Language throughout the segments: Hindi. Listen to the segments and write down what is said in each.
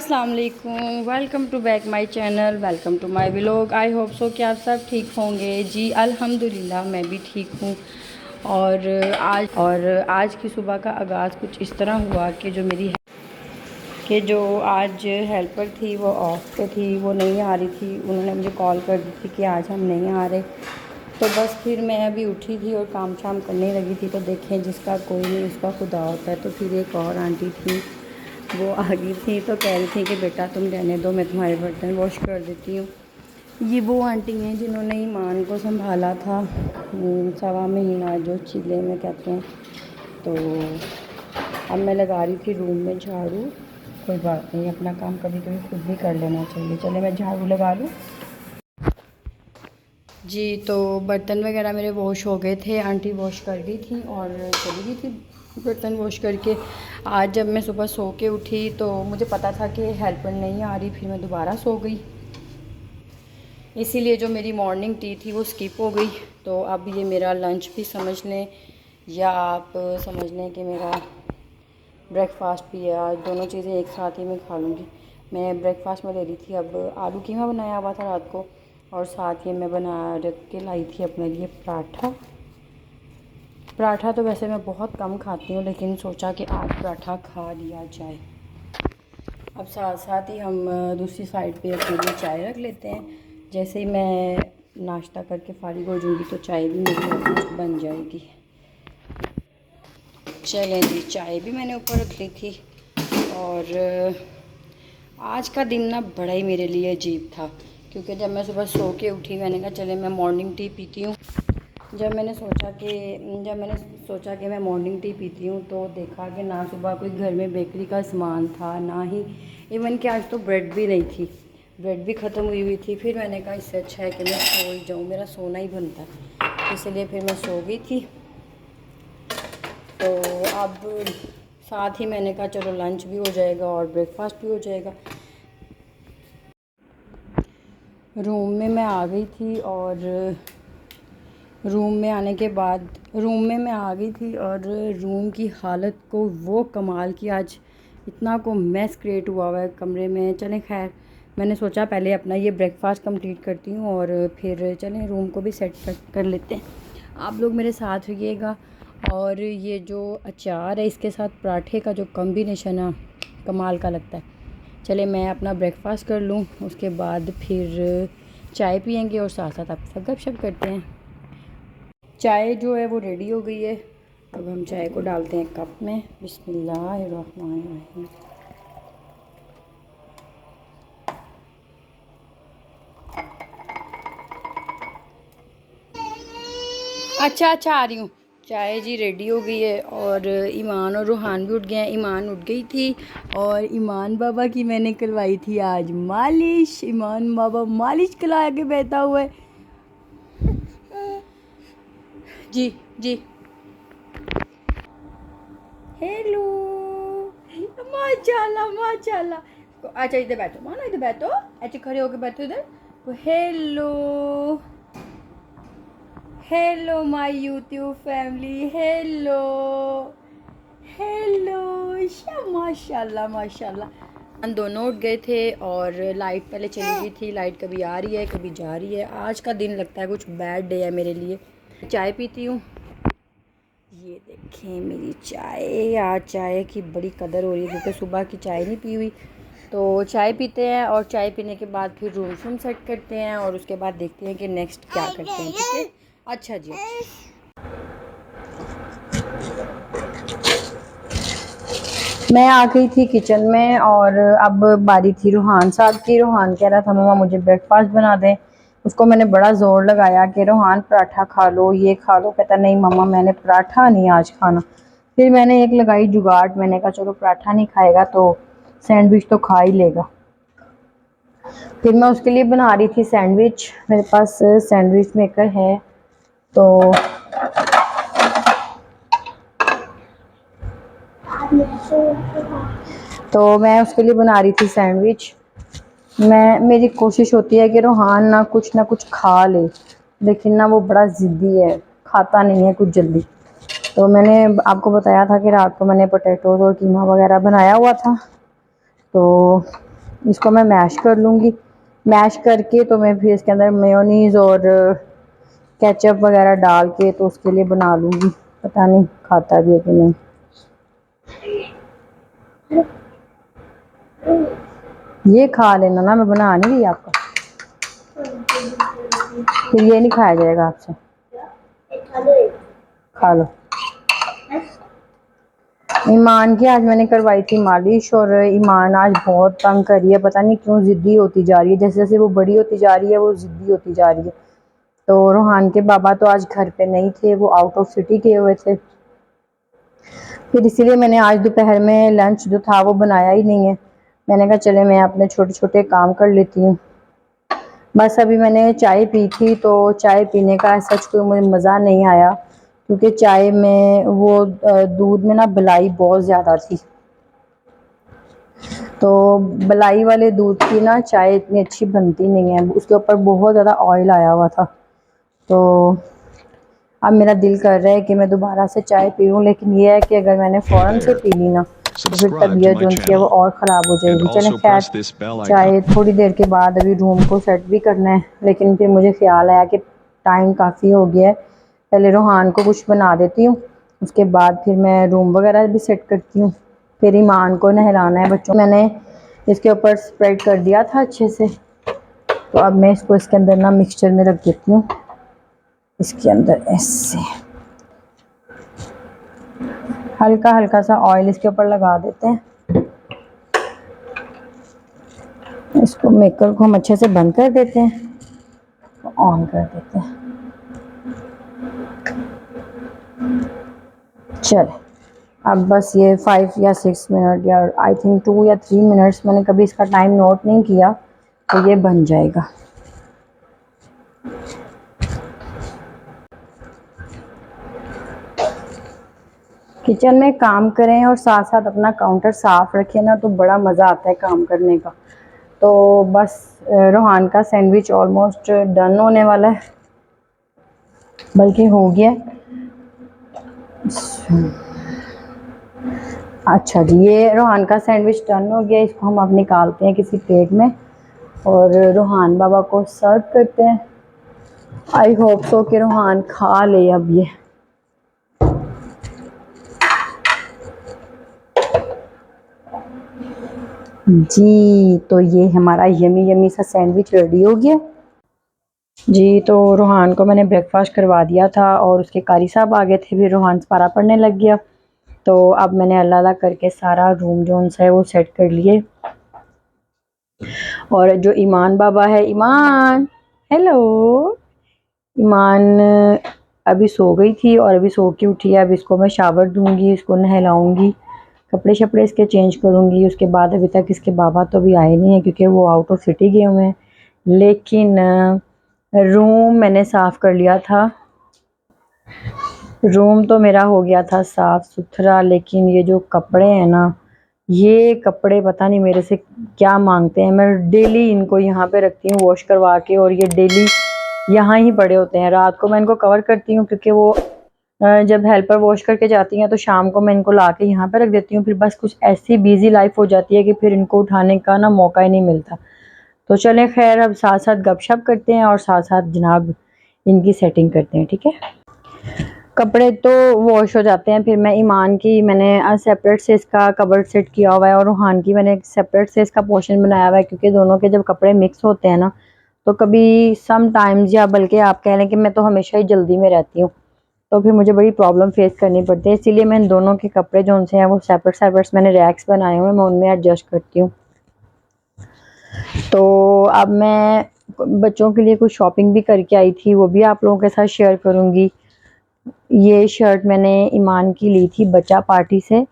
अस्सलाम वालेकुम, welcome to back my channel, welcome to my vlog. I hope so कि आप सब ठीक होंगे। जी अल्हम्दुलिल्लाह मैं भी ठीक हूँ। और आज की सुबह का आगाज़ कुछ इस तरह हुआ कि जो आज हेल्पर थी वो ऑफ पे थी, वो नहीं आ रही थी। उन्होंने मुझे कॉल कर दी थी कि आज हम नहीं आ रहे। तो बस फिर मैं अभी उठी थी और काम शाम करने लगी थी, तो देखें जिसका कोई नहीं उसका खुदा होता है। तो फिर एक और आंटी थी, वो आ गई थी, तो कह रही थी कि बेटा तुम रहने दो, मैं तुम्हारे बर्तन वॉश कर देती हूँ। ये वो आंटी हैं जिन्होंने ईमान को संभाला था 1.25 महीना, जो चीले में कहते हैं। तो अब मैं लगा रही थी रूम में झाड़ू। कोई बात नहीं, अपना काम कभी कभी खुद भी कर लेना चाहिए। चले मैं झाड़ू लगा लूँ। जी तो बर्तन वगैरह मेरे वॉश हो गए थे, आंटी वॉश कर दी थी और चली गई थी बर्तन वॉश करके। आज जब मैं सुबह सो के उठी तो मुझे पता था कि हेल्पर नहीं आ रही, फिर मैं दोबारा सो गई। इसीलिए जो मेरी मॉर्निंग टी थी वो स्किप हो गई। तो अब ये मेरा लंच भी समझ लें या आप समझ लें कि मेरा ब्रेकफास्ट भी है। आज दोनों चीज़ें एक साथ ही मैं खा लूँगी। मैं ब्रेकफास्ट में ले रही थी, अब आलू कीमा बनाया हुआ था रात को, और साथ ही मैं बना रख के लाई थी अपने लिए पराठा। पराठा तो वैसे मैं बहुत कम खाती हूँ, लेकिन सोचा कि आज पराठा खा लिया जाए। अब साथ साथ ही हम दूसरी साइड पे अपने लिए चाय रख लेते हैं। जैसे ही मैं नाश्ता करके फारिग हो जाऊँगी तो चाय भी मेरी ऑलमोस्ट बन जाएगी। चलें जी, चाय भी मैंने ऊपर रख ली थी। और आज का दिन ना बड़ा ही मेरे लिए अजीब था, क्योंकि जब मैं सुबह सो के उठी मैंने कहा चले मैं मॉर्निंग टी पीती हूँ। जब मैंने सोचा कि मैं मॉर्निंग टी पीती हूँ तो देखा कि ना सुबह कोई घर में बेकरी का सामान था, ना ही इवन कि आज तो ब्रेड भी नहीं थी, ब्रेड भी ख़त्म हुई थी। फिर मैंने कहा इससे अच्छा है कि मैं सो ही जाऊँ, मेरा सोना ही बनता है। इसलिए फिर मैं सो गई थी। तो अब साथ ही मैंने कहा चलो लंच भी हो जाएगा और ब्रेकफास्ट भी हो जाएगा। रूम में मैं आ गई थी और रूम में आ गई थी और रूम की हालत को वो कमाल की, आज इतना को मैस क्रिएट हुआ है कमरे में। चलें खैर, मैंने सोचा पहले अपना ये ब्रेकफास्ट कंप्लीट करती हूँ और फिर चलें रूम को भी सेट कर लेते हैं। आप लोग मेरे साथ रहिएगा। और ये जो अचार है इसके साथ पराठे का जो कॉम्बिनेशन है कमाल का लगता है। चले मैं अपना ब्रेकफास्ट कर लूँ, उसके बाद फिर चाय पियेंगे और साथ साथ आपके साथ गपशप करते हैं। चाय जो है वो रेडी हो गई है। अब हम चाय को डालते हैं कप में। बिस्मिल्लाहिर्रहमानिर्रहीम। अच्छा आ रही हूँ। चाय जी रेडी हो गई है और ईमान और रूहान भी उठ गए हैं। ईमान उठ गई थी और ईमान बाबा की मैंने करवाई थी आज मालिश। ईमान बाबा मालिश करा के बैठा हुआ है। जी जी हेलो, माशाल्लाह माशाल्लाह। अच्छा इधर बैठो मानो, इधर बैठो, ऐसे खड़े होके बैठो इधर। Hello hello my YouTube family, hello hello. माशाल्लाह माशाल्लाह। हम दोनों उठ गए थे और लाइट पहले चली गई थी। लाइट कभी आ रही है कभी जा रही है। आज का दिन लगता है कुछ बैड डे है मेरे लिए। चाय पीती हूँ। ये देखें मेरी चाय, आज चाय की बड़ी कदर हो रही है क्योंकि सुबह की चाय नहीं पी हुई। तो चाय पीते हैं और चाय पीने के बाद फिर रूम सेट करते हैं और उसके बाद देखते हैं कि नेक्स्ट क्या करते हैं। ठीक है, अच्छा जी अच्छा। मैं आ गई थी किचन में और अब बारी थी रूहान साहब की। रूहान कह रहा था मम्मा मुझे ब्रेकफास्ट बना दें। उसको मैंने बड़ा ज़ोर लगाया कि रूहान पराठा खा लो, ये खा लो। कहता नहीं मम्मा मैंने पराठा नहीं आज खाना। फिर मैंने एक लगाई जुगाड़, मैंने कहा चलो पराठा नहीं खाएगा तो सैंडविच तो खा ही लेगा। फिर मैं उसके लिए बना रही थी सैंडविच। मेरे पास सैंडविच मेकर है तो मैं उसके लिए बना रही थी सैंडविच। मेरी कोशिश होती है कि रूहान ना कुछ खा ले, लेकिन ना वो बड़ा ज़िद्दी है, खाता नहीं है कुछ जल्दी। तो मैंने आपको बताया था कि रात को मैंने पोटैटोज़ और कीमा वगैरह बनाया हुआ था। तो इसको मैं मैश कर लूँगी। मैश करके तो मैं फिर इसके अंदर मेयोनीज़ और केचप वगैरह डाल के तो उसके लिए बना लूँगी। पता नहीं खाता भी है कि नहीं। ये खा लेना ना, मैं बना नहीं रही आपका, फिर ये नहीं खाया जाएगा आपसे। खा लो। ईमान की आज मैंने करवाई थी मालिश और ईमान आज बहुत तंग कर रही है, पता नहीं क्यों ज़िद्दी होती जा रही है। जैसे जैसे वो बड़ी होती जा रही है वो ज़िद्दी होती जा रही है। तो रूहान के बाबा तो आज घर पे नहीं थे, वो आउट ऑफ सिटी गए हुए थे। फिर इसीलिए मैंने आज दोपहर में लंच जो था वो बनाया ही नहीं है। मैंने कहा चले मैं अपने छोटे छोटे काम कर लेती हूँ। बस अभी मैंने चाय पी थी, तो चाय पीने का सच कोई मुझे मज़ा नहीं आया, क्योंकि चाय में वो दूध में ना बलाई बहुत ज़्यादा थी। तो बलाई वाले दूध की ना चाय इतनी अच्छी बनती नहीं है, उसके ऊपर बहुत ज़्यादा ऑयल आया हुआ था। तो अब मेरा दिल कर रहा है कि मैं दोबारा से चाय पी लूँ, लेकिन ये है कि अगर मैंने फ़ौरन से पी ली ना तो फिर तबीयत जो उनकी है वो और ख़राब हो जाएगी। चलें खैर, चाय थोड़ी देर के बाद अभी रूम को सेट भी करना है, लेकिन फिर मुझे ख़्याल आया कि टाइम काफ़ी हो गया है, पहले रूहान को कुछ बना देती हूँ, उसके बाद फिर मैं रूम वगैरह भी सेट करती हूँ। फिर ईमान को नहलाना है बच्चों। मैंने इसके ऊपर स्प्रेड कर दिया था अच्छे से, तो अब मैं इसको इसके अंदर ना मिक्सचर में रख देती हूँ। इसके अंदर ऐसे हल्का हल्का सा ऑयल इसके ऊपर लगा देते हैं। इसको मेकर को हम अच्छे से बंद कर देते हैं, तो ऑन कर देते हैं। चल अब बस ये 5 या 6 मिनट या आई थिंक 2 या 3 मिनट्स, मैंने कभी इसका टाइम नोट नहीं किया, तो ये बन जाएगा। किचन में काम करें और साथ साथ अपना काउंटर साफ़ रखें ना, तो बड़ा मज़ा आता है काम करने का। तो बस रूहान का सैंडविच ऑलमोस्ट डन होने वाला है, बल्कि हो गया। अच्छा जी, ये रूहान का सैंडविच डन हो गया। इसको हम अब निकालते हैं किसी प्लेट में और रूहान बाबा को सर्व करते हैं। आई होप सो कि रूहान खा ले अब ये। जी तो ये हमारा यमी यमी सा सैंडविच रेडी हो गया जी। तो रूहान को मैंने ब्रेकफास्ट करवा दिया था और उसके कारी साहब आ गए थे, फिर रूहान पारा पढ़ने लग गया। तो अब मैंने अल्लाह अल्लाह करके सारा रूम जो उनसे है वो सेट कर लिए। और जो ईमान बाबा है, ईमान हेलो, ईमान अभी सो गई थी और अभी सो के उठी है। अब इसको मैं शावर दूंगी, इसको नहलाऊंगी, कपड़े शपड़े इसके चेंज करूंगी। उसके बाद अभी तक इसके बाबा तो अभी आए नहीं हैं, क्योंकि वो आउट ऑफ सिटी गए हुए हैं। लेकिन रूम मैंने साफ़ कर लिया था, रूम तो मेरा हो गया था साफ़ सुथरा। लेकिन ये जो कपड़े हैं ना, ये कपड़े पता नहीं मेरे से क्या मांगते हैं। मैं डेली इनको यहाँ पे रखती हूँ वॉश करवा के, और ये डेली यहाँ ही पड़े होते हैं। रात को मैं इनको कवर करती हूँ, क्योंकि वो जब हेल्पर वॉश करके जाती हैं तो शाम को मैं इनको ला के यहाँ पे रख देती हूँ। फिर बस कुछ ऐसी बिजी लाइफ हो जाती है कि फिर इनको उठाने का ना मौका ही नहीं मिलता। तो चलें खैर, अब साथ साथ गपशप करते हैं और साथ साथ जनाब इनकी सेटिंग करते हैं, ठीक है। कपड़े तो वॉश हो जाते हैं, फिर मैं ईमान की मैंने सेपरेट से इसका कबर्ड सेट किया हुआ है, और रूहान की मैंने सेपरेट से इसका पोर्शन बनाया हुआ है, क्योंकि दोनों के जब कपड़े मिक्स होते हैं ना, तो कभी सम टाइम्स, या बल्कि आप कह लें कि मैं तो हमेशा ही जल्दी में रहती हूँ, तो फिर मुझे बड़ी प्रॉब्लम फेस करनी पड़ती है। इसीलिए मैं इन दोनों के कपड़े जो उनसे हैं वो सेपरेट सेपरेट मैंने रैक्स बनाए हुए हैं, मैं उनमें एडजस्ट करती हूँ। तो अब मैं बच्चों के लिए कुछ शॉपिंग भी करके आई थी, वो भी आप लोगों के साथ शेयर करूँगी। ये शर्ट मैंने ईमान की ली थी बच्चा पार्टी से।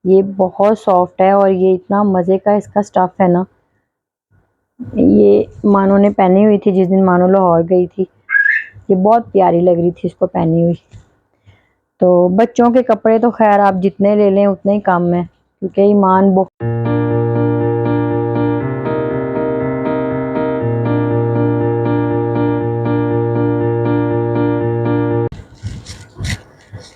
ये बहुत सॉफ्ट है और ये इतना मज़े का इसका स्टफ़ है ना। ये मानो ने पहनी हुई थी जिस दिन मानो लाहौर गई थी, ये बहुत प्यारी लग रही थी इसको पहनी हुई। तो बच्चों के कपड़े तो खैर आप जितने ले लें उतने ही कम है, क्योंकि ईमान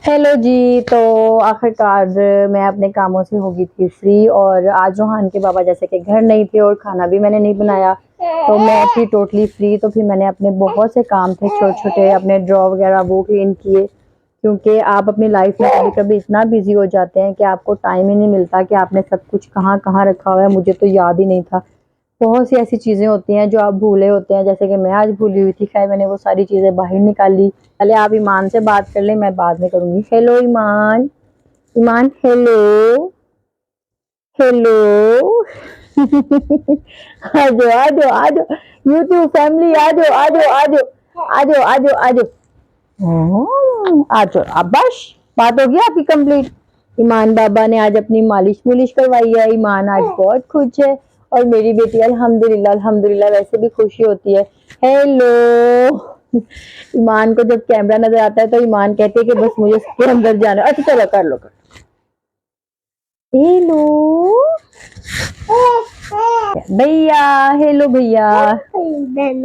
हेलो जी। तो आखिरकार मैं अपने कामों से हो गई थी फ्री, और आज रोहान के बाबा जैसे कि घर नहीं थे और खाना भी मैंने नहीं बनाया, तो मैं थी टोटली फ्री। तो फिर मैंने अपने बहुत से काम थे छोटे छोटे, अपने ड्रॉ वगैरह वो क्लीन किए, क्योंकि आप अपनी लाइफ में कभी कभी इतना बिजी हो जाते हैं कि आपको टाइम ही नहीं मिलता कि आपने सब कुछ कहाँ कहाँ रखा हुआ है। मुझे तो याद ही नहीं था। बहुत सी ऐसी चीज़ें होती हैं जो आप भूले होते हैं, जैसे कि मैं आज भूली हुई थी। खैर मैंने वो सारी चीज़ें बाहर निकाल ली। पहले आप ईमान से बात कर लें, मैं बाद में करूँगी। हेलो ईमान। ईमान हेलो। हेलो। आ जाओ आ जाओ आ जाओ, यूट्यूब फैमिली आ जाओ आ जाओ आ जाओ आ जाओ आ जाओ आ जाओ आ जाओ। अब बस बात होगी आपकी कंप्लीट। ईमान बाबा ने आज अपनी मालिश मुलिश करवाई है। ईमान आज बहुत खुश है, और मेरी बेटी अल्हम्दुलिल्लाह अल्हम्दुलिल्लाह वैसे भी खुशी होती है। हेलो। ईमान को जब कैमरा नजर आता है तो ईमान कहते है कि बस मुझे इसके अंदर जाना है। अच्छा चलो कर लो कर। हेलो भैया। हेलो भैया। मैं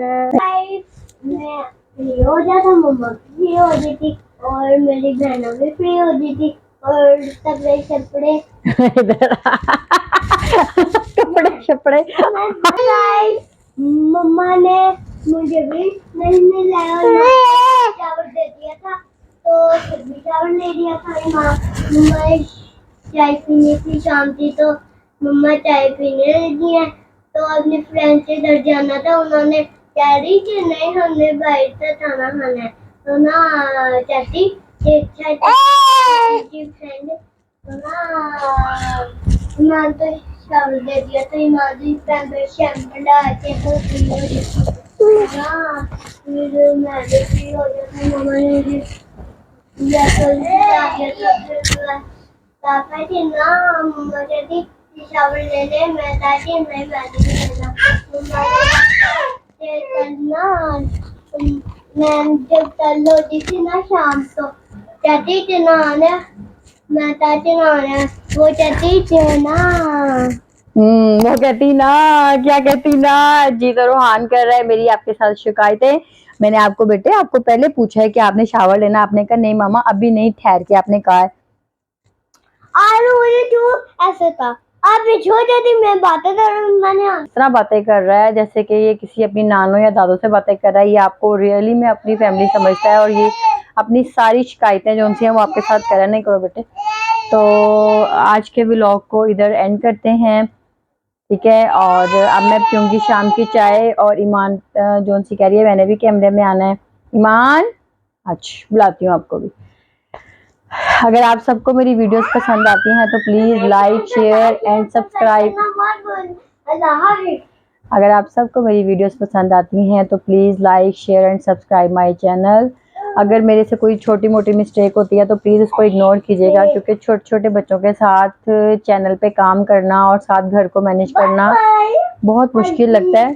फ्री हो जाता, मम्मा फ्री हो जाती और मेरी बहना भी फ्री हो जाती और कपड़े शपड़े इधर आ। कपड़े शपड़े। मम्मा ने मुझे भी नहीं लाया और चावल दे दिया था, तो फिर भी चावल नहीं दिया था। मम्मा चाय पीनी थी, शाम थी तो मम्मा चाय पीने लगी है। तो अपने फ्रेंड से घर जाना था, उन्होंने कह रही कि नहीं हमने बाहर से खाना खाना है, तो ना चाची फ्रेंड तो ना ईमान तो शावल दे दिया, तो ईमान की फ्रेंड शैम्पू डाल के तो फ्री हो जाती ना। फिर मैं भी फ्री हो जाती, मम्मा ने मुझे या तो पापा थी ना, मम्मा कहती शावर ले ले, मैं कहती नहीं मैं नहीं लेना। मम्मा करना मैं जब कल होती थी ना शाम को कहती थी नहाने, मैं कहती नहाने, वो कहती थी ना। वो कहती ना, क्या कहती ना। जी तो रोहान कर रहा है मेरी आपके साथ शिकायतें। मैंने आपको बेटे आपको पहले पूछा है कि आपने शावर लेना, आपने कहा नहीं मामा अभी नहीं, ठहर के आपने कहा है। ऐसे था आप छोड़ देती, मैं बातें कर मैंने इस तरह बातें कर रहा है जैसे कि ये किसी अपनी नानों या दादों से बातें कर रहा है। ये आपको रियली में अपनी फैमिली समझता है, और ये अपनी सारी शिकायतें जो उनसे हम आपके साथ कर रहे नहीं करो बेटे। तो आज के व्लॉग को इधर एंड करते हैं, ठीक है। और अब मैं पीऊंगी शाम की चाय, और ईमान जो सी कह रही है मैंने भी कैमरे में आना है। ईमान अच्छा बुलाती हूँ आपको भी। अगर आप सबको मेरी वीडियोस पसंद आती हैं तो please like share and subscribe. अगर आप सबको मेरी वीडियोस पसंद आती हैं तो please like share and subscribe my channel. अगर मेरे से कोई छोटी मोटी मिस्टेक होती है तो प्लीज़ उसको इग्नोर कीजिएगा, क्योंकि छोटे छोटे बच्चों के साथ चैनल पे काम करना और साथ घर को मैनेज करना बहुत मुश्किल लगता है।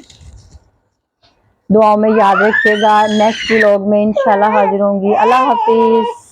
दुआओं में याद रखिएगा। नेक्स्ट व्लॉग में इंशाल्लाह हाजिर होंगी। अल्लाह हाफिज़।